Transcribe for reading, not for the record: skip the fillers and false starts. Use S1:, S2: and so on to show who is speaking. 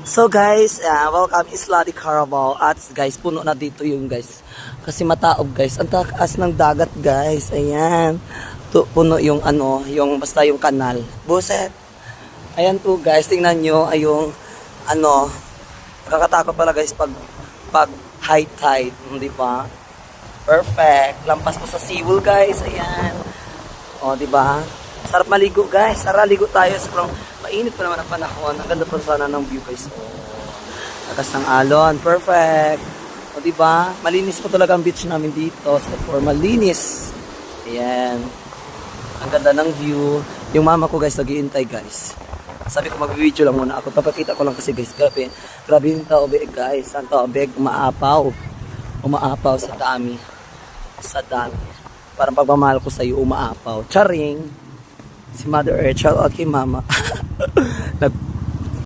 S1: So guys, welcome Isla de Carabao. At guys, puno na dito yung guys. Kasi mataob guys. Ang taas ng dagat guys. Ayan. Puno yung yung basta yung kanal. Buset. Ayan po guys, tingnan nyo ay yung nakakatakot pala guys pag high tide, di ba? Perfect. Lampas po sa seawall guys. Ayan. O, di ba? Sarap maligo guys. Tara, ligo tayo. Sobrang mainit pa naman ang panahon. Ang ganda pa sana ng view guys. O, lakas ng alon. Perfect. O, di ba? Malinis pa talaga ang beach namin dito. So, for malinis. Ayan. Ang ganda ng view. Yung mama ko guys, nag-iintay guys. Sabi ko mag-video lang muna ako. Papakita ko lang kasi guys. Grabe. Grabe yung taobeg guys. Ang taobeg umaapaw. Umaapaw sa dami. Sa dami. Parang pagmamahal ko sa iyo umaapaw. Charing! Si Mother Earth, shout out kay Mama.